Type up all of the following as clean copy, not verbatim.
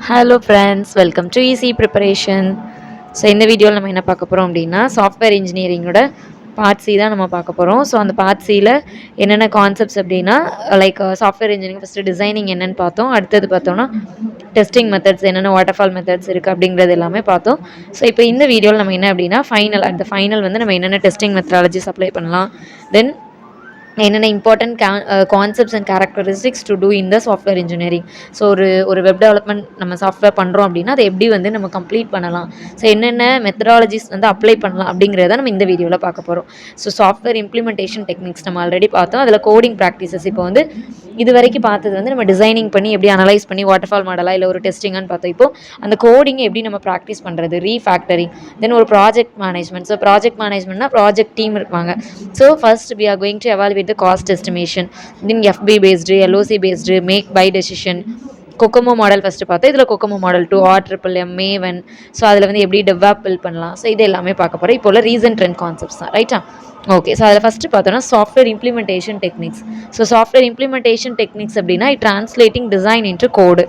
Hello friends, welcome to easy preparation. So இந்த வீடியோவில் நம்ம என்ன பார்க்க போகிறோம் அப்படின்னா, சாஃப்ட்வேர் இன்ஜினியரிங்கோட பார்ட் சி தான் நம்ம பார்க்க போகிறோம். ஸோ அந்த பார்ட் சியில் என்னென்ன கான்செப்ட்ஸ் அப்படின்னா, like software engineering first designing என்னென்னு பார்த்தோம். அடுத்தது பார்த்தோம்னா டெஸ்டிங் மெத்தட்ஸ் என்னென்ன வாட்டர்ஃபால் மெத்தட்ஸ் இருக்குது அப்படிங்கிறது எல்லாமே பார்த்தோம். ஸோ இப்போ இந்த வீடியோவில் நம்ம என்ன அப்படின்னா ஃபைனல் வந்து நம்ம என்னென்ன டெஸ்டிங் மெத்தடாலஜிஸ் அப்ளை பண்ணலாம், தென் என்னென்ன important concepts and characteristics to do in the software engineering. So ஒரு வெப் டெவலப்மெண்ட் நம்ம சாஃப்ட்வேர் பண்ணுறோம் அப்படின்னா அதை எப்படி வந்து நம்ம கம்ப்ளீட் பண்ணலாம், ஸோ என்னென்ன மெத்தடாலஜிஸ் வந்து அப்ளை பண்ணலாம் அப்படிங்கிறத நம்ம இந்த வீடியோவில் பார்க்க போகிறோம். ஸோ சாஃப்ட்வேர் இம்ப்ளிமெண்டேஷன் டெக்னிக்ஸ் நம்ம ஆல்ரெடி பார்த்தோம். அதில் கோடிங் ப்ராக்டிசஸ் இப்போ வந்து இது வரைக்கும் பார்த்தது வந்து நம்ம டிசைனிங் பண்ணி எப்படி அனலைஸ் பண்ணி வாட்டர்ஃபால் மாடலாக இல்லை ஒரு டெஸ்டிங்கான்னு பார்த்தோம். இப்போ அந்த கோடிங்கை எப்படி நம்ம ப்ராக்டிஸ் பண்ணுறது, ரீஃபேக்டரிங், தென் ஒரு ப்ராஜெக்ட் மேனேஜ்மெண்ட். ஸோ ப்ராஜெக்ட் மேனேஜ்மெண்ட்னா ப்ராஜெக்ட் டீம் இருப்பாங்க. So first we are going to evaluate the cost estimation, then FB based, LOC based, make buy decision, COCOMO model first பார்த்தோம். இதில் COCOMO model 2, RMM, Maven. So அதில் வந்து எப்படி develop build பண்ணலாம், so இது எல்லாமே பார்க்க போகிறோம். இப்போ உள்ள ரீசன்ட் ட்ரெண்ட் கான்செப்ட்ஸ் தான், ரைட்டா? ஓகே. ஸோ அதில் ஃபஸ்ட்டு பார்த்தோன்னா software implementation techniques. So software implementation techniques அப்படின்னா ட்ரான்ஸ்லேட்டிங் டிசைன் இன்ட்டு கோடு.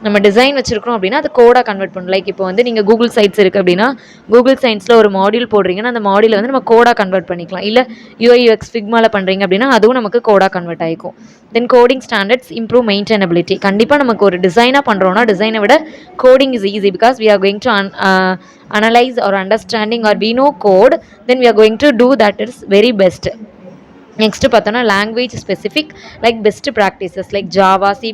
நம்ம டிசைன் வச்சிருக்கோம் அப்படின்னா அது கோடாக கன்வெர்ட் பண்ணணும். லைக் இப்போ வந்து நீங்கள் கூகுள் சைட்ஸ் இருக்குது அப்படின்னா கூகுள் சயின்ஸில் ஒரு மாடியூல் போடுறீங்கன்னா அந்த மாடியூலை வந்து நம்ம கோடாக கன்வெர்ட் பண்ணிக்கலாம். இல்லை UIUX ஃபிக்மாவில் பண்ணுறீங்க அப்படின்னா அதுவும் நமக்கு கோடாக கன்வெர்ட் ஆகிக்கும். தென் கோடிங் ஸ்டாண்டர்ட்ஸ் இம்ப்ரூவ் மெயின்டெனபிலிட்டி. கண்டிப்பாக நமக்கு ஒரு டிசைனாக பண்ணுறோன்னா டிசைனை விட coding is easy because we are going to analyze or understanding or we know code, then we are going to do that is very best. Next பார்த்தோன்னா language specific like best practices like Java, C++,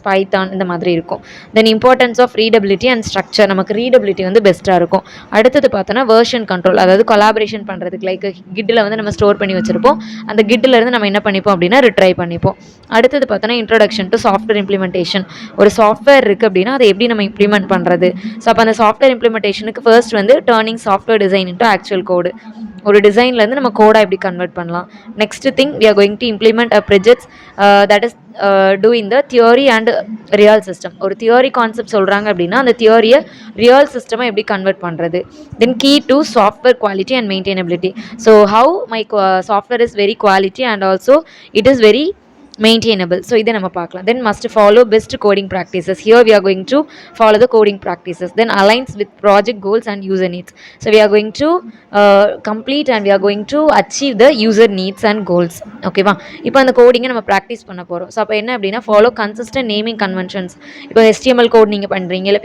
Python இந்த மாதிரி இருக்கும். Then importance of readability and structure. நமக்கு readability வந்து பெஸ்ட்டாக இருக்கும். அடுத்தது பார்த்தோன்னா வெர்ஷன் கண்ட்ரோல், அதாவது கொலாபரேஷன் பண்ணுறதுக்கு லைக் கிட்டில் வந்து நம்ம ஸ்டோர் பண்ணி வச்சுருப்போம். அந்த கிட்டிலேருந்து நம்ம என்ன பண்ணிப்போம் அப்படின்னா ரிட்ரை பண்ணிப்போம். அடுத்தது பார்த்தோன்னா இன்ட்ரோடக்ஷன் டு சாஃப்ட்வேர் இம்ப்ளிமெண்டேஷன். ஒரு சாஃப்ட்வேர் இருக்குது அப்படின்னா அதை எப்படி நம்ம இம்ப்ளிமெண்ட் பண்ணுறது. ஸோ அப்போ அந்த சாஃப்ட்வேர் இம்ப்ளிமெண்டேஷனுக்கு ஃபர்ஸ்ட் வந்து turning software design into actual code. ஒரு டிசைன்லேருந்து நம்ம கோடாக எப்படி கன்வெர்ட் பண்ணலாம். Next thing we are going to implement a project that is do in the theory and real system. ஒரு தியோரி கான்செப்ட் சொல்கிறாங்க அப்படின்னா அந்த தியோரியை ரியல் சிஸ்டமாக எப்படி கன்வெர்ட் பண்ணுறது. Then key to software quality and maintainability. So how my software is very quality and also it is very maintainable. So இதை நம்ம பார்க்கலாம். Then must follow best coding practices. Here we are going to follow the coding practices. Then aligns with project goals and user needs. So we are going to complete and we are going to achieve the user needs and goals. ஓகேவா? இப்போ அந்த கோடிங்கை நம்ம practice பண்ண போகிறோம். So அப்போ என்ன அப்படின்னா follow consistent naming conventions. இப்போ HTML கோட் நீங்கள் பண்ணுறீங்க இல்லை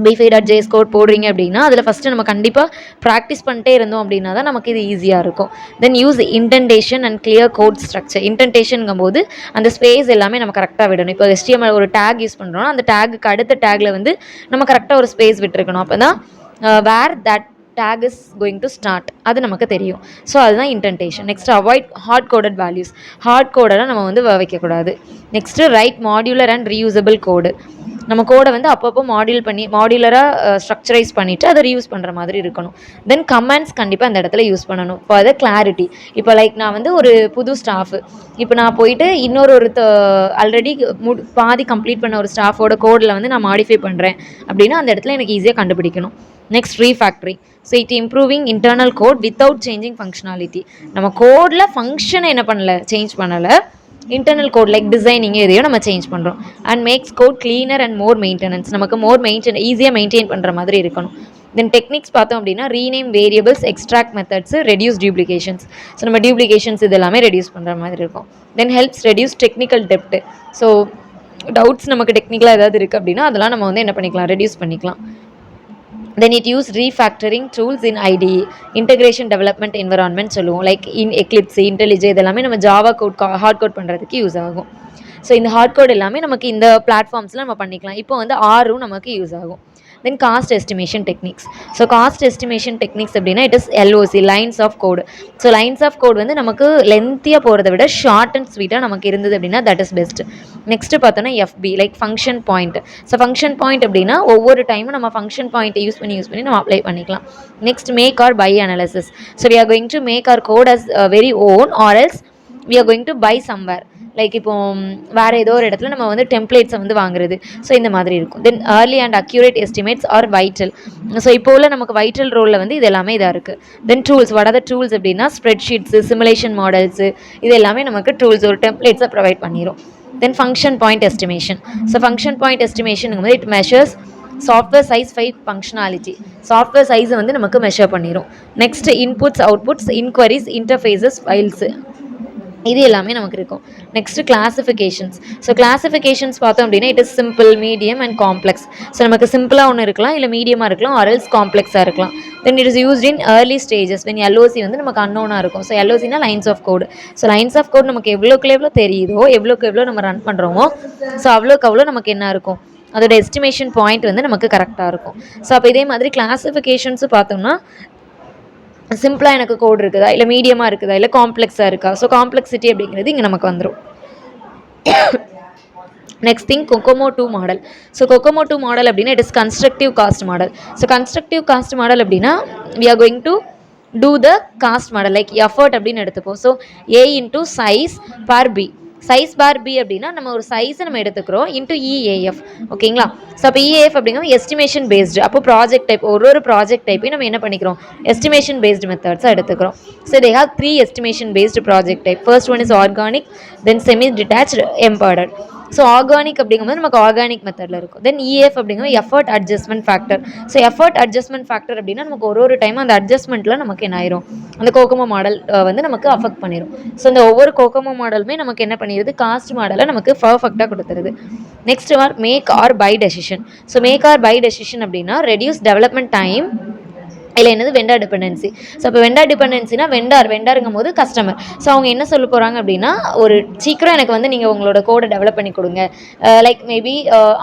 b5.js கோட் போடுறீங்க அப்படின்னா அதில் ஃபஸ்ட்டு நம்ம கண்டிப்பாக ப்ராக்டிஸ் பண்ணிட்டே இருந்தோம் அப்படின்னா தான் நமக்கு இது ஈஸியாக இருக்கும். Then use indentation and clear code structure. இன்டென்டேஷனுங்கும் போது அந்த ஸ்பேஸ் எல்லாமே நம்ம கரெக்டாக விடணும். இப்போ HTML ஒரு டேக் யூஸ் பண்ணுறோம்னா அந்த டேகுக்கு அடுத்த டேக்கில் வந்து நம்ம கரெக்டாக ஒரு ஸ்பேஸ் விட்டுருக்கணும். அப்போ தான் வேர் that tag is going to start அது நமக்கு தெரியும். ஸோ அதுதான் indentation. Next avoid hard coded values. Hard கோடெல்லாம் நம்ம வந்து வைக்கக்கூடாது. Next write modular and reusable code. நம்ம கோடை வந்து அப்பப்போ மாடியுலராக ஸ்ட்ரக்சரைஸ் பண்ணிவிட்டு அதை ரீயூஸ் பண்ணுற மாதிரி இருக்கணும். தென் கமெண்ட்ஸ் கண்டிப்பாக அந்த இடத்துல யூஸ் பண்ணணும். இப்போ அதை கிளாரிட்டி. இப்போ லைக் நான் வந்து ஒரு புது ஸ்டாஃபு, இப்போ நான் போயிட்டு இன்னொரு ஆல்ரெடி பாதி கம்ப்ளீட் பண்ண ஒரு ஸ்டாஃபோட கோடில் வந்து நான் மாடிஃபை பண்ணுறேன் அப்படின்னா அந்த இடத்துல எனக்கு ஈஸியாக கண்டுபிடிக்கணும். Next refactor. So it improving internal code without changing functionality. நம்ம கோடில் ஃபங்க்ஷனை என்ன பண்ணலை, சேஞ்ச் பண்ணலை. இன்டர்னல் கோட் லைக் டிசைனிங் எதையோ நம்ம சேஞ்ச் பண்ணுறோம். And makes code cleaner and more maintenance. நமக்கு ஈஸியாக மெயின்டைன் பண்ணுற மாதிரி இருக்கணும். தென் டெக்னிக்ஸ் பார்த்தோம் அப்படின்னா rename variables, extract methods, reduce duplications. So நம்ம டியூப்ளிகேஷன்ஸ் இது எல்லாமே ரெடியூஸ் பண்ணுற மாதிரி இருக்கும். தென் ஹெல்ப்ஸ் ரெடியூஸ் டெக்னிக்கல் டெப்ட். ஸோ டவுட்ஸ் நமக்கு டெக்னிக்கலாக ஏதாவது இருக்குது அப்படின்னா அதெல்லாம் நம்ம வந்து என்ன பண்ணிக்கலாம், ரெடியூஸ் பண்ணிக்கலாம். Then it use refactoring tools in IDE, integration development environment சொல்லுவோம். லைக் Eclipse, IntelliJ இதெல்லாமே நம்ம ஜாவா கோட் ஹார்ட் கோட் பண்ணுறதுக்கு யூஸ் ஆகும். ஸோ இந்த ஹார்ட் கோட் எல்லாமே நமக்கு இந்த பிளாட்ஃபார்ம்ஸில் நம்ம பண்ணிக்கலாம். இப்போ வந்து ஆரும் நமக்கு யூஸ் ஆகும். Then cost estimation techniques. So cost estimation techniques அப்படின்னா it is LOC, lines of code. So lines of code வந்து நமக்கு லென்த்தியாக போகிறத விட ஷார்ட் அண்ட் ஸ்வீட்டாக நமக்கு இருந்தது அப்படின்னா தட் இஸ் பெஸ்ட். நெக்ஸ்ட்டு பார்த்தோன்னா FB like function point. So function point அப்படின்னா ஒவ்வொரு டைமும் நம்ம ஃபங்க்ஷன் பாயிண்ட்டை யூஸ் பண்ணி நம்ம அப்ளை பண்ணிக்கலாம். Next make or buy analysis. So we are going to make our code as very own or else we are going to buy somewhere. Like இப்போ வேறு ஏதோ ஒரு இடத்துல நம்ம வந்து டெம்ப்ளேட்ஸை வந்து வாங்குறது. ஸோ இந்த மாதிரி இருக்கும். Then early and accurate estimates are vital. So இப்போ உள்ள நமக்கு வைட்டல் ரோலில் வந்து இது எல்லாமே இதாக இருக்குது. Then tools. What are the tools அப்படின்னா ஸ்ப்ரெட்ஷீட்ஸு, சிமுலேஷன் மாடல்ஸு, இது எல்லாமே நமக்கு டூல்ஸ் ஒரு டெம்ப்ளேட்ஸை ப்ரொவைட் பண்ணிடும். Then function point estimation. So function point எஸ்டிமேஷனுங்கும் it measures software size functionality. Software சைஸை வந்து நமக்கு மெஷர் பண்ணிடும். Next inputs outputs inquiries interfaces files இது எல்லாமே நமக்கு இருக்கும். Next classifications. ஸோ கிளாஸிஃபிகேஷன்ஸ் பார்த்தோம் அப்படின்னா it is simple, medium and complex. So நமக்கு சிம்பிளாக ஒன்று இருக்கலாம், இல்லை மீடியமாக இருக்கலாம், ஆர்எல்ஸ் காம்ப்ளெக்ஸாக இருக்கலாம். Then it is used in early stages when LOC வந்து நமக்கு அன்னோனாக இருக்கும். ஸோ எல்ஓசினா lines of code. So lines of code நமக்கு எவ்வளோ தெரியுதோ, எவ்வளோ நம்ம ரன் பண்ணுறோமோ, ஸோ அவ்வளோ நமக்கு என்ன இருக்கும், அதோட எஸ்டிமேஷன் பாயிண்ட் வந்து நமக்கு கரெக்டாக இருக்கும். ஸோ அப்போ இதே மாதிரி கிளாஸிஃபிகேஷன்ஸு பார்த்தோம்னா சிம்பிளாக எனக்கு கோட் இருக்குதா, இல்லை மீடியமாக இருக்குதா, இல்லை காம்ப்ளெக்ஸாக இருக்கா. ஸோ காம்ப்ளெக்சிட்டி அப்படிங்கிறது இங்கே நமக்கு வந்துடும். Next thing COCOMO 2 model. So COCOMO 2 model அப்படின்னா it is constructive cost model. So constructive cost model அப்படின்னா we are going to do the cost model like effort அப்படின்னு எடுத்துப்போம். So A into size bar B. Size bar B அப்படின்னா நம்ம ஒரு சைஸை நம்ம எடுத்துக்கிறோம் இன்டூ இஏஎஃப். ஓகேங்களா. ஸோ அப்போ இஏஎஃப் அப்படிங்கிறது எஸ்டிமேஷன் பேஸ்டு. அப்போ ப்ராஜெக்ட் டைப் ஒரு ப்ராஜெக்ட் டைப்பையும் நம்ம என்ன பண்ணிக்கிறோம், எஸ்டிமேஷன் பேஸ்டு மெத்தட்ஸாக எடுத்துக்கிறோம். So they have 3 estimation based project type. First one is organic, then semi detached, embedded. So organic அப்படிங்கும்போது நமக்கு ஆர்கானிக் மெத்தடில் இருக்கும். தென் இஎஃப் அப்படிங்கும்போது effort adjustment factor. So effort adjustment factor அப்படின்னா நமக்கு ஒரு டைம் அந்த அட்ஜஸ்ட்மெண்ட்டில் நமக்கு என்ன ஆயிரும், அந்த கோகோமோ மாடல் வந்து நமக்கு அஃபெக்ட் பண்ணிடும். ஸோ இந்த ஒவ்வொரு கோகோமோ மாடலுமே நமக்கு என்ன பண்ணிடுது, காஸ்ட் மாடலை நமக்கு பர்ஃபெக்டாக கொடுத்துருது. Next one make or buy decision. So make or buy decision அப்படின்னா ரெடியூஸ் டெவலப்மெண்ட் டைம், இல்லை என்னது வெண்டார் டிபெண்டன்சி. ஸோ இப்போ வெண்டார் டிபெண்டன்சினா வெண்டாருங்கும் போது கஸ்டமர். ஸோ அவங்க என்ன சொல்ல போகிறாங்க அப்படின்னா, ஒரு சீக்கிரம் எனக்கு வந்து நீங்கள் உங்களோட கோடை டெவலப் பண்ணி கொடுங்க, லைக் மேபி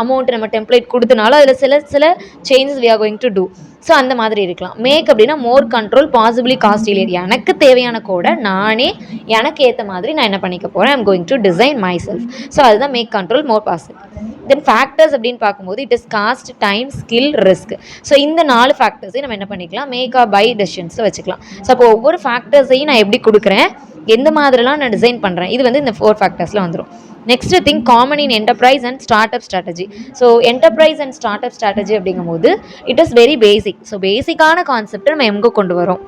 அமௌண்ட் நம்ம டெம்ப்ளேட் கொடுத்தனால அதில் சில changes we are going to do. So அந்த மாதிரி இருக்கலாம். மேக் அப்படின்னா மோர் கண்ட்ரோல் பாசிபிளி காஸ்ட்லியர். எனக்கு தேவையான கோடை நானே எனக்கு ஏற்ற மாதிரி நான் என்ன பண்ணிக்க போகிறேன், I'm going to design my self. So அதுதான் மேக் கண்ட்ரோல் மோர் பாசிபிள். தென் ஃபேக்டர்ஸ் அப்படின்னு பார்க்கும்போது it is cost, time, skill, risk. So இந்த 4 ஃபேக்டர்ஸையும் நம்ம என்ன பண்ணிக்கலாம், மேக் ஆர் பை டெசிஷன்ஸில் வச்சுக்கலாம். ஸோ அப்போ ஒவ்வொரு ஃபேக்டர்ஸையும் நான் எப்படி கொடுக்குறேன், எந்த மாதிரிலாம் நான் டிசைன் பண்ணுறேன், இது வந்து இந்த 4 ஃபேக்டர்ஸில் வந்துடும். Next thing common in enterprise and start up strategy. So enterprise and start up strategy அப்படிங்கும்போது it is very basic. So பேசிக்கான கான்செப்டை நம்ம எங்கே கொண்டு வரோம்,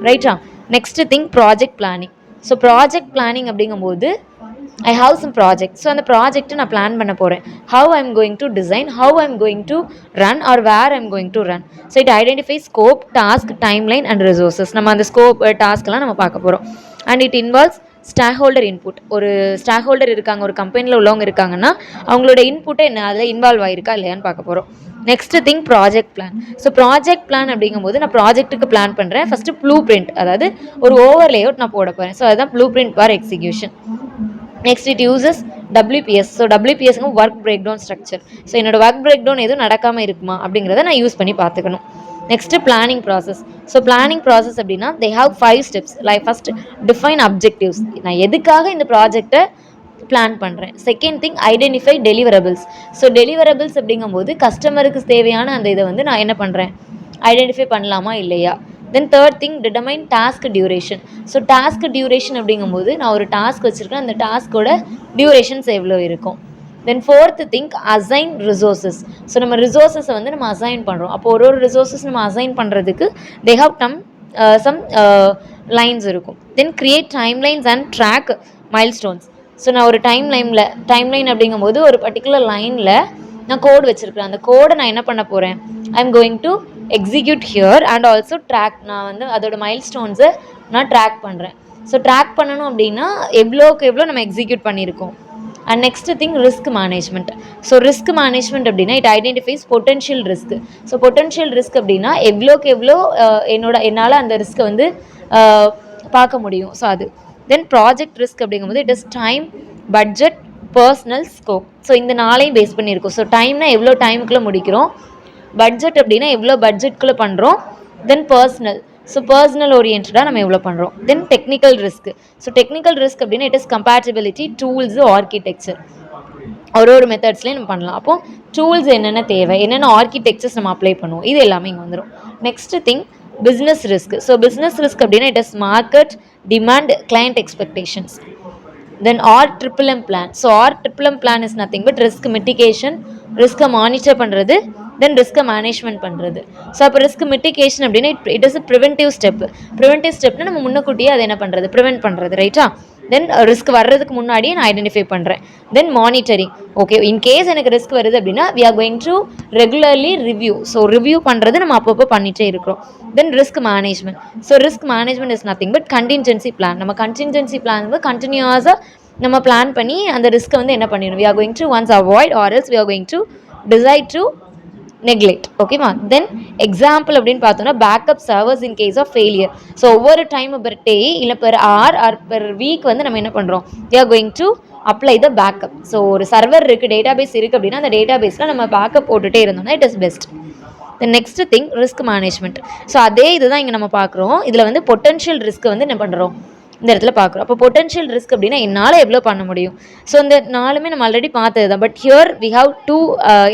ரைட்டா. Next thing project planning. So project planning அப்படிங்கும்போது I have some project. So அந்த ப்ராஜெக்ட்டை நான் பிளான் பண்ண போகிறேன். How I am going to design, how I am going to run or where I am going to run. So it identify scope, task, timeline and resources. நம்ம அந்த scope டாஸ்க்லாம் நம்ம பார்க்க போகிறோம். And it involves stakeholder input. ஒரு stakeholder இருக்காங்க, ஒரு கம்பெனியில் உள்ளவங்க இருக்காங்கன்னா அவங்களோட இன்புட்டை என்ன அதில் இன்வால்வ் ஆகிருக்கா இல்லையான்னு பார்க்க போகிறோம். Next thing project plan. So project plan அப்படிங்கும்போது நான் ப்ராஜெக்ட்டுக்கு பிளான் பண்ணுறேன். ஃபஸ்ட்டு ப்ளூ பிரிண்ட், அதாவது ஒரு ஓவர் லேஅவுட் நான் போட போகிறேன். ஸோ அதுதான் blueprint for execution. Next it uses WPS. So WPSங்க work breakdown structure. So என்னோட ஒர்க் பிரேக் டவுன் எதுவும் நடக்காமல் இருக்குமா அப்படிங்கிறத நான் யூஸ் பண்ணி பார்த்துக்கணும். Next planning process. So planning process அப்படின்னா they have 5 steps. Like first define objectives. நான் எதுக்காக இந்த ப்ராஜெக்டை பிளான் பண்ணுறேன். Second thing identify deliverables. So deliverables அப்படிங்கும்போது கஸ்டமருக்கு தேவையான அந்த இதை வந்து நான் என்ன பண்ணுறேன், ஐடென்டிஃபை பண்ணலாமா இல்லையா. Then third thing determine task duration. So task duration அப்படிங்கும்போது நான் ஒரு டாஸ்க் வச்சுருக்கேன், அந்த டாஸ்கோட டியூரேஷன்ஸ் எவ்வளோ இருக்கும். தென் fourth think assign resources. So நம்ம ரிசோர்ஸஸை வந்து நம்ம அசைன் பண்ணுறோம். அப்போ ஒரு ரிசோர்ஸஸ் நம்ம அசைன் பண்ணுறதுக்கு தே ஹாவ் சம் லைன்ஸ் இருக்கும். Then create timelines and track milestones. So நான் ஒரு டைம்லைன் அப்படிங்கும்போது ஒரு பர்டிகுலர் லைனில் நான் கோடு வச்சுருக்கிறேன். அந்த கோடை நான் என்ன பண்ண போகிறேன், I am going to execute here and also track. நான் வந்து அதோட மைல்ஸ்டோன்ஸை நான் ட்ராக் பண்ணுறேன். ஸோ ட்ராக் பண்ணணும் அப்படின்னா எவ்வளோக்கு எவ்வளோ நம்ம எக்ஸிக்யூட் பண்ணியிருக்கோம். And next thing risk management. So risk management அப்படின்னா it identifies potential risk. So potential risk அப்படின்னா எவ்வளோக்கு எவ்வளோ என்னால் அந்த ரிஸ்க்கை வந்து பார்க்க முடியும். ஸோ அது. தென் ப்ராஜெக்ட் ரிஸ்க் அப்படிங்கும்போது it is time, budget, personal, scope. So இந்த 4ஐயும் பேஸ் பண்ணியிருக்கோம். ஸோ டைம்னா எவ்வளோ டைமுக்குள்ளே முடிக்கிறோம், பட்ஜெட் அப்படின்னா எவ்வளோ பட்ஜெட்குள்ளே பண்ணுறோம், தென் பர்சனல். ஸோ பர்சனல் ஓரியன்டாக நம்ம எவ்வளோ பண்ணுறோம். Then technical risk. So technical risk அப்படின்னா it is compatibility, tools, architecture. ஒரு மெத்தட்ஸ்லேயும் நம்ம பண்ணலாம். அப்போ டூல்ஸ் என்னென்ன தேவை, என்னென்ன ஆர்கிடெக்சர்ஸ் நம்ம அப்ளை பண்ணுவோம், இது எல்லாமே இங்கே வந்துடும். Next thing business risk. So business risk அப்படின்னா it is market, demand, client expectations. Then RMMM plan. So RMMM plan is nothing but risk mitigation, risk monitor பண்ணுறது, then risk management பண்ணுறது. So அப்போ risk mitigation அப்படின்னா it is a preventive step. Preventive ஸ்டெப்னா நம்ம முன்னக்கூட்டியே அதை என்ன பண்ணுறது, ப்ரிவென்ட் பண்ணுறது, ரைட்டா. தென் ரிஸ்க் வர்றதுக்கு முன்னாடியே நான் ஐடென்டிஃபை பண்ணுறேன். Then monitoring. ஓகே, இன்கேஸ் எனக்கு ரிஸ்க் வருது அப்படின்னா we are going to regularly review. So review பண்ணுறது நம்ம அப்பப்போ பண்ணிகிட்டே இருக்கிறோம். Then risk management. So risk management is nothing but contingency plan. நம்ம கண்டின்ஜென்சி பிளான் வந்து கண்டினியூஸாக நம்ம பிளான் பண்ணி அந்த ரிஸ்க்கை வந்து என்ன பண்ணிடணும், we are going to once avoid or else we are going to decide to neglect. ஓகேவா? தென் எக்ஸாம்பிள் அப்படின்னு பார்த்தோம்னா backup servers in case of failure. So ஒவ்வொரு டைம் பெர் டே இல்லை per hour or per week வந்து நம்ம என்ன பண்ணுறோம், we are going to apply the backup. So ஒரு சர்வர் இருக்குது, டேட்டா பேஸ் இருக்குது அப்படின்னா அந்த டேட்டா பேஸில் நம்ம பேக்கப் போட்டுகிட்டே இருந்தோம்னா it is best. The next thing risk management. So அதே இதுதான் இங்கே நம்ம பார்க்குறோம். இதில் வந்து பொட்டன்ஷியல் ரிஸ்க் வந்து என்ன பண்ணுறோம் இந்த இடத்துல பார்க்குறோம். அப்போ பொட்டன்ஷியல் ரிஸ்க் அப்படின்னா என்னால் எவ்வளோ பண்ண முடியும். ஸோ இந்த நாலுமே நம்ம ஆல்ரெடி பார்த்தது தான். But here we have to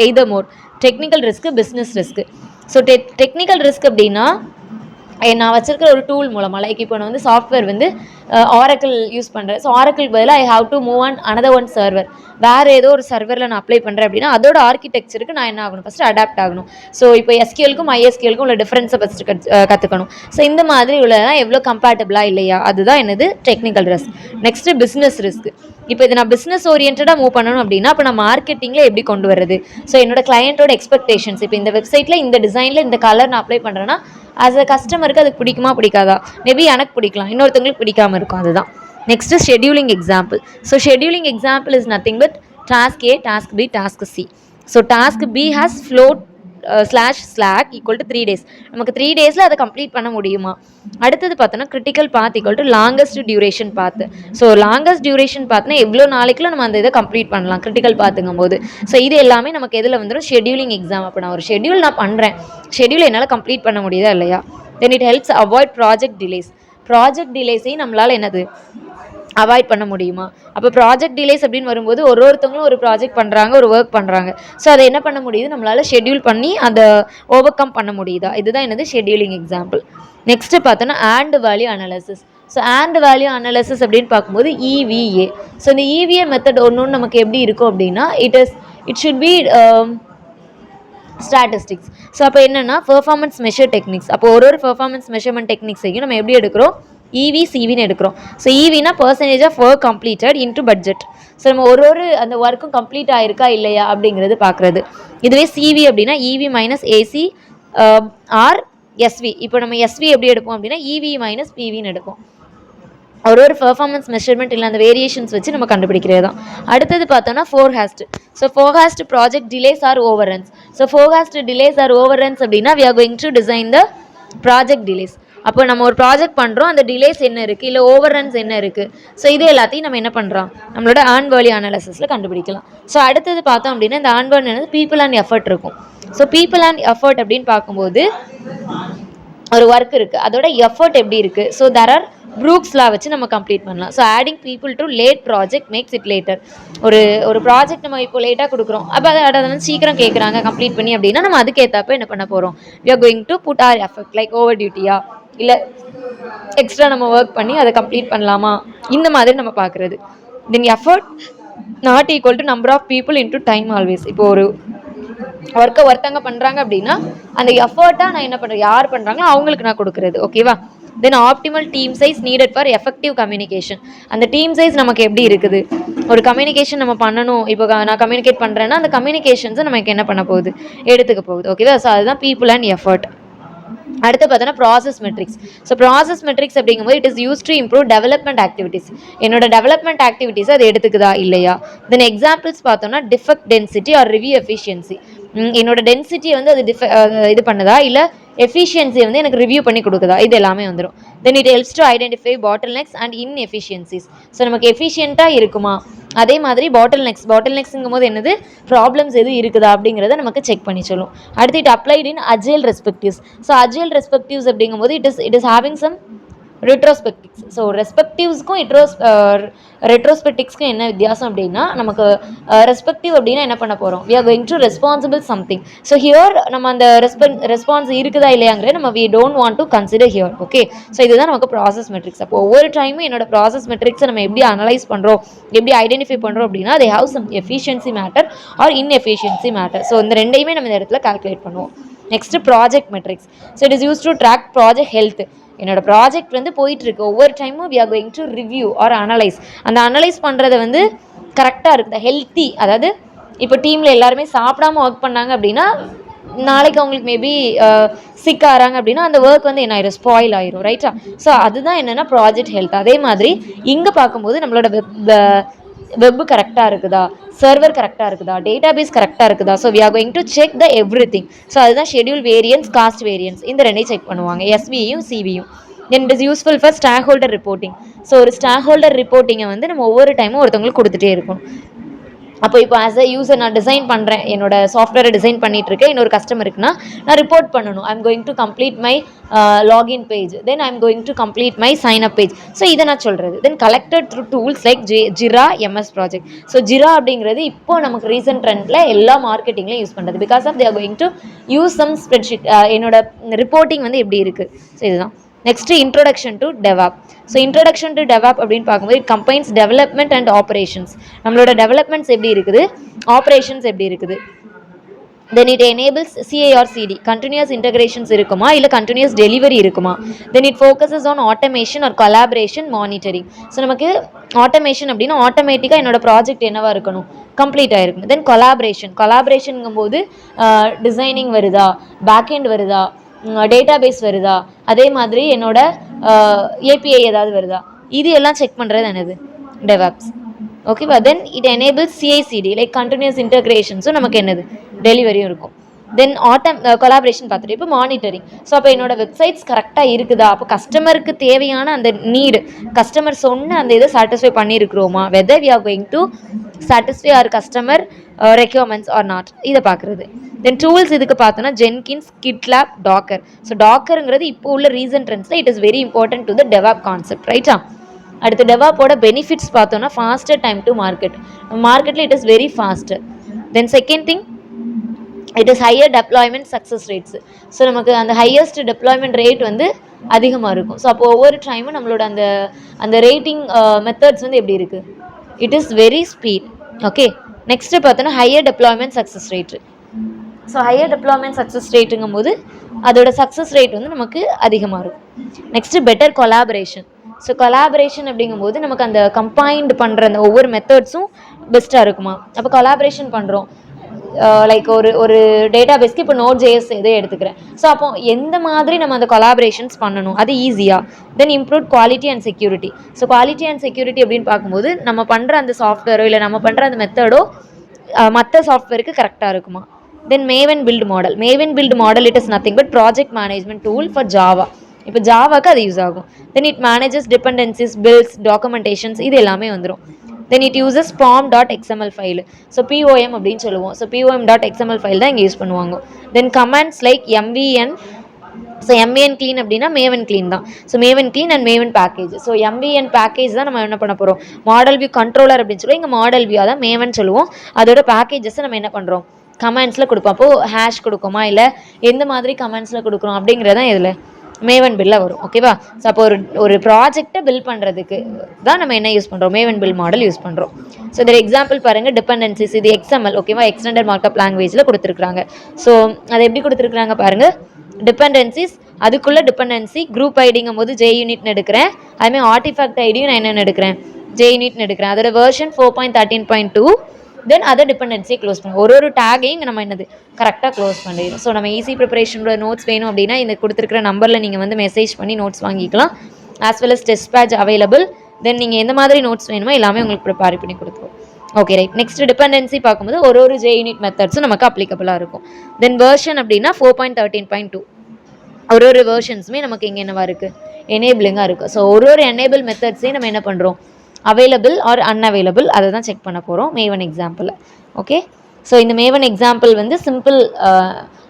either more technical risk, business risk. So technical risk அப்படின்னா நான் வச்சிருக்கிற ஒரு டூல் மூலமாக, லைக் இப்போ நான் வந்து சாஃப்ட்வேர் வந்து ஆரக்கிள் யூஸ் பண்ணுறேன். ஸோ ஆரக்கிள் பதிலாக I have to move on another one server. வேறு ஏதோ ஒரு சர்வரில் நான் அப்ளை பண்ணுறேன் அப்படின்னா அதோட ஆர்கிடெக்சருக்கு நான் என்ன ஆகணும், ஃபஸ்ட்டு அடாப்ட் ஆகணும். ஸோ இப்போ எஸ்கியூஎலுக்கும் ஐஎஸ்கியூஎலுக்கும் உள்ள டிஃப்ரென்ஸை ஃபஸ்ட்டு கற்றுக்கணும். ஸோ இந்த மாதிரி உள்ளதான் எவ்வளோ கம்பேட்டபிளாக இல்லையா, அதுதான் என்னது technical risk. Next business risk. இப்போ இது நான் பிஸ்னஸ் ஓரியன்டாக மூவ் பண்ணணும் அப்படின்னா அப்போ நான் மார்க்கெட்டிங்கில் எப்படி கொண்டு வரது. ஸோ என்னோட கிளையண்ட்டோட எக்ஸ்பெக்டேஷன்ஸ், இப்போ இந்த வெப்சைட்டில் இந்த டிசைனில் இந்த கலர் நான் அப்ளை பண்ணுறேன்னா ஆஸ் அ கஸ்டமருக்கு அதுக்கு பிடிக்குமா பிடிக்காதா, மேபி எனக்கு பிடிக்கலாம், இன்னொருத்தவங்களுக்கு பிடிக்காமல் இருக்கும். அதுதான் next scheduling example. So scheduling example is nothing but task A, task B, task C. So task B has float /slack equal to 3 days. நமக்கு 3 days அதை கம்ப்ளீட் பண்ண முடியுமா. அடுத்தது பார்த்தோன்னா critical path equal to longest duration path. So longest duration பார்த்துனா எவ்வளோ நாளைக்குள்ள நம்ம அந்த இதை கம்ப்ளீட் பண்ணலாம் கிரிட்டிக்கல் பாத்துங்கும் போது. ஸோ இது எல்லாமே நமக்கு எதில் வந்துடும், ஷெட்யூலிங் எக்ஸாம். அப்போ நான் ஒரு ஷெட்யூல் நான் பண்ணுறேன், ஷெட்யூல் என்னால் கம்ப்ளீட் பண்ண முடியுதா இல்லையா. Then it helps avoid project delays. Project டிலேஸையும் நம்மளால் என்னது அவாய்ட் பண்ண முடியுமா. அப்போ ப்ராஜெக்ட் டிலேஸ் அப்படின்னு வரும்போது ஒருத்தவங்களும் ஒரு ப்ராஜெக்ட் பண்ணுறாங்க, ஒரு ஒர்க் பண்ணுறாங்க. ஸோ அதை என்ன பண்ண முடியுது, நம்மளால் ஷெட்யூல் பண்ணி அதை ஓவர் கம் பண்ண முடியுதா. இதுதான் என்னது ஷெட்யூலிங் எக்ஸாம்பிள். நெக்ஸ்ட்டு பார்த்தோன்னா and value analysis. So and value analysis அப்படின்னு பார்க்கும்போது EVA. ஸோ இந்த EVA மெத்தட் ஒன்று நமக்கு எப்படி இருக்கும் அப்படின்னா it should be statistics. So அப்போ என்னென்னா பெர்ஃபார்மன்ஸ் மெஷர் டெக்னிக்ஸ். அப்போ ஒரு பெர்ஃபார்மன்ஸ் மெஷர்மெண்ட் டெக்னிக்ஸையும் நம்ம எப்படி எடுக்கிறோம், EVCVன்னு எடுக்கிறோம். ஸோ EVனா percentage of work completed into budget. So நம்ம ஒரு அந்த ஒர்க்கும் கம்ப்ளீட் ஆயிருக்கா இல்லையா அப்படிங்கிறது பார்க்குறது. இதுவே CV அப்படின்னா EV minus AC or SV. இப்போ நம்ம SV எப்படி எடுப்போம் அப்படின்னா EV மைனஸ் PVன்னு எடுப்போம். ஒரு பெர்ஃபார்மன்ஸ் மெஷர்மெண்ட் இல்லை அந்த வேரியேஷன்ஸ் வச்சு நம்ம கண்டுபிடிக்கிறது தான். அடுத்தது பார்த்தோன்னா forecast. So forecast project delays or overruns. So forecast delays or overruns அப்படின்னா we are going to design the project delays. அப்போ நம்ம ஒரு ப்ராஜெக்ட் பண்ணுறோம், அந்த டிலேஸ் என்ன இருக்குது, இல்லை ஓவர் ரன்ஸ் என்ன இருக்குது. ஸோ இது எல்லாத்தையும் நம்ம என்ன பண்ணுறோம், நம்மளோட ஆன் வேல்யூ அனாலிசிஸில் கண்டுபிடிக்கலாம். ஸோ அடுத்தது பார்த்தோம் அப்படின்னா இந்த ஆன் வேல்யூ என்னது, பீப்புள் அண்ட் எஃபர்ட் இருக்கும். ஸோ பீப்புள் அண்ட் எஃபர்ட் அப்படின்னு பார்க்கும்போது ஒரு ஒர்க் இருக்குது, அதோட எஃபர்ட் எப்படி இருக்குது. ஸோ தேர் ஆர் ப்ரூக்ஸ்லாம் வச்சு நம்ம கம்ப்ளீட் பண்ணலாம். So adding people to late project makes it later. ஒரு ப்ராஜெக்ட் நம்ம இப்போ லேட்டாக கொடுக்குறோம், அப்போ அதை வந்து சீக்கிரம் கேட்குறாங்க கம்ப்ளீட் பண்ணி அப்படின்னா நம்ம அதுக்கேற்றப்ப என்ன பண்ண போகிறோம், we are going to put or effort like over டியூட்டியா இல்லை எக்ஸ்ட்ரா நம்ம ஒர்க் பண்ணி அதை கம்ப்ளீட் பண்ணலாமா, இந்த மாதிரி நம்ம பார்க்குறது. Then effort not equal to number of people into time always. இப்போ ஒரு ஒர்க்கை ஒருத்தங்க பண்ணுறாங்க அப்படின்னா அந்த எஃபர்ட்டாக நான் என்ன பண்ணுறேன், யார் பண்ணுறாங்களோ அவங்களுக்கு நான் கொடுக்குறது. ஓகேவா. Then optimal team size needed for effective communication. அந்த டீம் சைஸ் நமக்கு எப்படி இருக்குது, ஒரு கம்யூனிகேஷன் நம்ம பண்ணணும். இப்போ நான் கம்யூனிகேட் பண்ணுறேன்னா அந்த கம்யூனிகேஷன்ஸை நமக்கு என்ன பண்ண போகுது, எடுத்துக்க போகுது. ஓகேவா. ஸோ அதுதான் பீப்புள் அண்ட் எஃபர்ட். அடுத்து பார்த்தோன்னா process metrics. So process metrics அப்படிங்கும்போது it is use to improve development activities. என்னோட டெவலப்மெண்ட் ஆக்டிவிட்டிஸ் அது எடுத்துக்குதா இல்லையா. தென் எக்ஸாம்பிள்ஸ் பார்த்தோன்னா defect density or review efficiency. என்னோட டென்சிட்டியை வந்து அது இது பண்ணுதா இல்லை எஃபிஷியன்சி வந்து எனக்கு ரிவ்யூ பண்ணி கொடுக்குதா, இது எல்லாமே வந்துடும். Then it helps to identify bottlenecks and inefficiencies. So நமக்கு எஃபிஷியண்ட்டாக இருக்குமா, அதே மாதிரி பாட்டில் நெக்ஸுங்கும் போது என்னது ப்ராப்ளம்ஸ் எதுவும் இருக்குதா அப்படிங்கிறத நமக்கு செக் பண்ணி சொல்லும். அடுத்து it applied in agile respectives. So agile respectives அப்படிங்கும்போது it is having some retrospectives. So ரெஸ்பெக்டிவ்ஸ்க்கும் ரெட்ரோஸ்பெக்டிவ்ஸ்க்கும் என்ன வித்தியாசம் அப்படின்னா, நமக்கு ரெஸ்பெக்டிவ் அப்படின்னா என்ன பண்ண போகிறோம், we are going to responsible something. So here நம்ம அந்த ரெஸ்பான்ஸ் இருக்குதா இல்லையாங்கிற நம்ம we don't want to consider here. Okay. So இதுதான் நமக்கு ப்ராசஸ் மெட்ரிக்ஸ். அப்போ ஒவ்வொரு டைமும் என்னோட ப்ராசஸ் மெட்ரிக்ஸை நம்ம எப்படி அனலைஸ் பண்ணுறோம், எப்படி ஐடென்டிஃபை பண்ணுறோம் அப்படின்னா they have some efficiency matter or inefficiency matter. So இந்த ரெண்டையுமே நம்ம இந்த இடத்துல கால்குலேட் பண்ணுவோம். Next project metrics. So it is use to track project health. என்னோட ப்ராஜெக்ட் வந்து போயிட்டுருக்கு, ஒவ்வொரு டைமும் we are going to review or analyse. அந்த அனலைஸ் பண்ணுறத வந்து கரெக்டாக இருக்குது, ஹெல்த்தி. அதாவது இப்போ டீமில் எல்லாருமே சாப்பிடாம ஒர்க் பண்ணாங்க அப்படின்னா நாளைக்கு அவங்களுக்கு மேபி சிக் ஆகிறாங்க அப்படின்னா அந்த ஒர்க் வந்து என்ன ஆயிரும், ஸ்பாயில் ஆயிரும், ரைட்டா? ஸோ அதுதான் என்னென்னா ப்ராஜெக்ட் ஹெல்த். அதே மாதிரி இங்கே பார்க்கும்போது நம்மளோட வெப் கரெக்டாக இருக்குதா, சர்வர் கரெக்டாக இருக்குதா, டேட்டாபேஸ் கரெக்டாக இருக்குதா. So we are going to check the எவ்ரி திங். ஸோ அதுதான் ஷெடியூல் வேரியன்ஸ், காஸ்ட் வேரியன்ஸ், இந்த ரெண்டையும் செக் பண்ணுவாங்க, எஸ்வியும் சிவியும். Then it is useful for stakeholder reporting. So ஒரு ஸ்டாக் ஹோல்டர் ரிப்போர்ட்டிங்கை வந்து நம்ம ஒவ்வொரு டைமும் ஒருத்தவங்களுக்கு கொடுத்துட்டே இருக்கணும். அப்போ இப்போ ஆஸ் அ யூசர் நான் டிசைன் பண்ணுறேன், என்னோட சாஃப்ட்வேரை டிசைன் பண்ணிட்டு இருக்கேன், இன்னொரு கஸ்டமருக்குன்னா நான் ரிப்போர்ட் பண்ணணும். I am going to complete my login page, then I am going to complete my sign up page. So இதை நான் சொல்கிறது. Then collected through tools like Jira, MS project. So Jira அப்படிங்கிறது இப்போ நமக்கு ரீசெண்ட் ட்ரெண்டில் எல்லா மார்க்கெட்டிங்லையும் யூஸ் பண்ணுறது. Because of they are going to use some spreadsheet. என்னோட ரிப்போர்ட்டிங் வந்து எப்படி இருக்குது. ஸோ இதுதான். Next introduction to DevOps. So introduction to DevOps அப்படின்னு பார்க்கும்போது it combines development and operations. நம்மளோட டெவலப்மெண்ட்ஸ் எப்படி இருக்குது, ஆப்ரேஷன்ஸ் எப்படி இருக்குது. Then it enables CI or CD, continuous integrations இருக்குமா இல்லை கண்டினியூஸ் டெலிவரி இருக்குமா. Then it focuses on automation or collaboration monitoring. So நமக்கு ஆட்டோமேஷன் அப்படின்னா ஆட்டோமேட்டிக்காக என்னோட ப்ராஜெக்ட் என்னவாக இருக்கணும், கம்ப்ளீட் ஆகிருக்கணும். தென் கொலாபரேஷனுங்கும் போது டிசைனிங் வருதா, பேக்எண்ட் வருதா, டேட்டாபேஸ் வருதா, அதே மாதிரி என்னோட ஏபிஐ ஏதாவது வருதா, இது எல்லாம் செக் பண்ணுறது என்னது, டெவாப்ஸ். ஓகேவா. Then it enables CICD like continuous இன்டகிரேஷன்ஸும் நமக்கு என்னது, டெலிவரியும் இருக்கும். தென் கொலாபரேஷன் பார்த்துட்டு இப்போ மானிட்டரிங். ஸோ அப்போ என்னோட வெப்சைட்ஸ் கரெக்டாக இருக்குதா, அப்போ கஸ்டமருக்கு தேவையான அந்த நீடு, கஸ்டமர் சொன்ன அந்த இதை சாட்டிஸ்ஃபை பண்ணியிருக்கிறோமா, whether we are going to satisfy our customer requirements or not, இதை பார்க்குறது. தென் டூல்ஸ் இதுக்கு பார்த்தோன்னா ஜென்கின்ஸ், கிட்லாப், டாக்கர். ஸோ டாக்கருங்கிறது இப்போ உள்ள ரீசன்ட் ட்ரெண்ட்ஸில் it is very important to the DevOps concept, ரைட்டா? அடுத்து டெவாப்போட பெனிஃபிட்ஸ் பார்த்தோன்னா ஃபாஸ்டர் டைம் டு மார்க்கெட்டில் it is very faster. Then second thing it is higher deployment success rates. So நமக்கு அந்த ஹையஸ்ட் டெப்ளாய்மெண்ட் ரேட் வந்து அதிகமாக இருக்கும். ஸோ அப்போ ஒவ்வொரு டைமும் நம்மளோட அந்த ரேட்டிங் மெத்தட்ஸ் வந்து எப்படி இருக்குது, it is very speed. Okay. Next பார்த்தோன்னா higher deployment success rate. So higher deployment success ரேட்டுங்கும் போது அதோட சக்ஸஸ் ரேட் வந்து நமக்கு அதிகமாக இருக்கும். Next better collaboration. So collaboration அப்படிங்கும்போது நமக்கு அந்த கம்பைன்டு பண்ணுற அந்த ஒவ்வொரு மெத்தட்ஸும் பெஸ்ட்டாக இருக்குமா. அப்போ கொலாபரேஷன் பண்ணுறோம் லைக் ஒரு டேட்டாபேஸ்க்கு இப்போ Node.js இதே எடுத்துக்கிறேன். ஸோ அப்போ எந்த மாதிரி நம்ம அந்த கொலாபரேஷன்ஸ் பண்ணணும், அது ஈஸியாக. Then improve quality and security. So quality and security அப்படின்னு பார்க்கும்போது நம்ம பண்ணுற அந்த சாஃப்ட்வேரோ இல்லை நம்ம பண்ணுற அந்த மெத்தடோ மற்ற சாஃப்ட்வேருக்கு கரெக்டாக இருக்குமா. Then Maven build model it is nothing but project management tool for Java. இப்போ ஜாவாக்கு அது யூஸ் ஆகும். Then it manages dependencies, builds, documentations, இது எல்லாமே வந்துடும். Then it uses pom.xml file. So POM அப்படின்னு சொல்லுவோம். ஸோ pom.xml ஃபைல் தான் இங்கே யூஸ் பண்ணுவாங்க. Then commands like MVN. So MVN clean அப்படின்னா மேவன் க்ளீன் தான். So Maven clean and Maven package. So MVN package தான் நம்ம என்ன பண்ண போகிறோம், மாடல் வியூ கண்ட்ரோலர் அப்படின்னு சொல்லுவோம். இங்கே மாடல் வியூ அதான் மேவன் சொல்லுவோம். அதோட பேக்கேஜஸை நம்ம என்ன பண்ணுறோம், கமெண்ட்ஸில் கொடுப்போம். அப்போது ஹேஷ் கொடுக்குமா இல்லை எந்த மாதிரி கமெண்ட்ஸில் கொடுக்குறோம் அப்படிங்கிறதான் இதில் மேவன் பில்லில் வரும். ஓகேவா. ஸோ அப்போ ஒரு ப்ராஜெக்டை பில் பண்ணுறதுக்கு தான் நம்ம என்ன யூஸ் பண்ணுறோம், மேவன் பில் மாடல் யூஸ் பண்ணுறோம். ஸோ இதில் எக்ஸாம்பிள் பாருங்கள், டிபெண்டன்சிஸ். இது XML, ஓகேவா, எக்ஸ்டெண்டட் மார்க்அப் லாங்குவேஜில் கொடுத்துருக்காங்க. ஸோ அதை எப்படி கொடுத்துருக்குறாங்க பாருங்கள். டிபெண்டன்சிஸ், அதுக்குள்ளே டிபெண்டன்சி குரூப் ஐடிங்கும் போது JUnitன்னு எடுக்கிறேன். அதுமாதிரி ஆர்டிஃபேக்ட் ஐடியும் நான் என்னென்னு எடுக்கிறேன், JUnitன்னு எடுக்கிறேன். அதோட வெர்ஷன் 4.13.2. தென் அதை டிபெண்டன்சியை க்ளோஸ் பண்ணுவோம். ஒரு டேகையும் நம்ம என்னது கரெக்டாக க்ளோஸ் பண்ணிடுவோம். ஸோ நம்ம ஈஸி ப்ரிப்பரேஷனோட நோட்ஸ் வேணும் அப்படின்னா இந்த கொடுத்துருக்கிற நம்பரில் நீங்கள் வந்து மெசேஜ் பண்ணி நோட்ஸ் வாங்கிக்கலாம். As well as test batch available. Then நீங்கள் எந்த மாதிரி நோட்ஸ் வேணுமோ எல்லாமே உங்களுக்கு ப்ரிப்பேர் பண்ணி கொடுத்துருவோம். Okay right. நெக்ஸ்ட் டிபெண்டன்சி பார்க்கும்போது ஒரு JUnit மெத்தட்ஸும் நமக்கு அப்ளிகபிளாக இருக்கும். தென் வெர்ஷன் அப்படின்னா 4.13.2. ஒரு வெர்ஷன்ஸுமே நமக்கு இங்கே என்னவா இருக்குது, எனேபிளிங்காக இருக்குது. ஸோ ஒரு எனேபிள் மெத்தட்ஸையும் நம்ம என்ன பண்ணுறோம், அவைலபிள் ஆர் அன்அவைலபிள், அதை தான் செக் பண்ண போகிறோம் மேவன் எக்ஸாம்பிள். ஓகே. ஸோ இந்த மேவன் எக்ஸாம்பிள் வந்து சிம்பிள்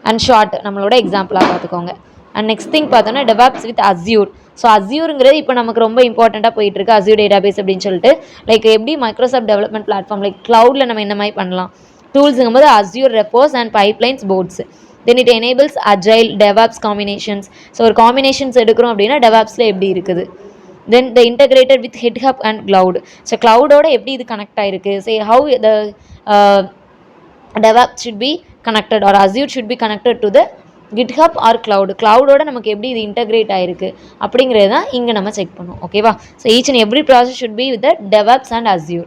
அண்ட் ஷார்ட் நம்மளோட எக்ஸாம்பிளாக பார்த்துக்கோங்க. அண்ட் நெக்ஸ்ட் திங் பார்த்தோன்னா டெவாப்ஸ் வித் அஸ்யூர். ஸோ அஸ்யூருங்கிறது இப்போ நமக்கு ரொம்ப இம்பார்ட்டண்ட்டாக போயிட்டுருக்கு. அஸ்யூர் டேட்டாபேஸ் அப்படின்னு சொல்லிட்டு லைக் எப்படி மைக்ரோசாஃப்ட் டெவலப்மெண்ட் பிளாட்ஃபார்ம் லைக் க்ளவுடில் நம்ம என்ன மாதிரி பண்ணலாம் டூல்ஸுங்கும் போது Azure repos and pipelines boards. Then it enables agile DevOps combinations. So ஒரு காம்பினேஷன்ஸ் எடுக்கிறோம் அப்படின்னா டெவாப்ஸில் எப்படி இருக்குது. Then the integrated with GitHub and cloud. So க்ளவுடோட எப்படி இது கனெக்ட் ஆகிருக்கு, say how the DevOps should be connected or Azure should be connected to the GitHub or க்ளவுடோட நமக்கு எப்படி இது இன்டகிரேட் ஆயிருக்கு அப்படிங்கிறது தான் இங்கே நம்ம செக் பண்ணோம். ஓகேவா? So each and every process should be with the DevOps and Azure.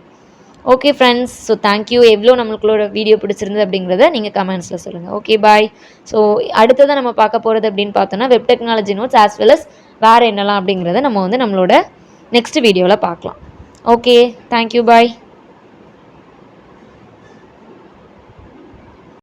Okay friends, so thank you. எவ்வளோ நம்மளுக்குள்ளோட வீடியோ பிடிச்சிருந்தது அப்படிங்கிறத நீங்கள் கமெண்ட்ஸில் சொல்லுங்கள். Okay bye. ஸோ அடுத்ததான் நம்ம பார்க்க போகிறது அப்படின்னு பார்த்தோன்னா web technology notes as well as வேறு என்னலாம் அப்படிங்கிறத நம்ம வந்து நம்மளோட நெக்ஸ்ட் வீடியோவில் பார்க்கலாம். ஓகே, தேங்க்யூ, பாய்.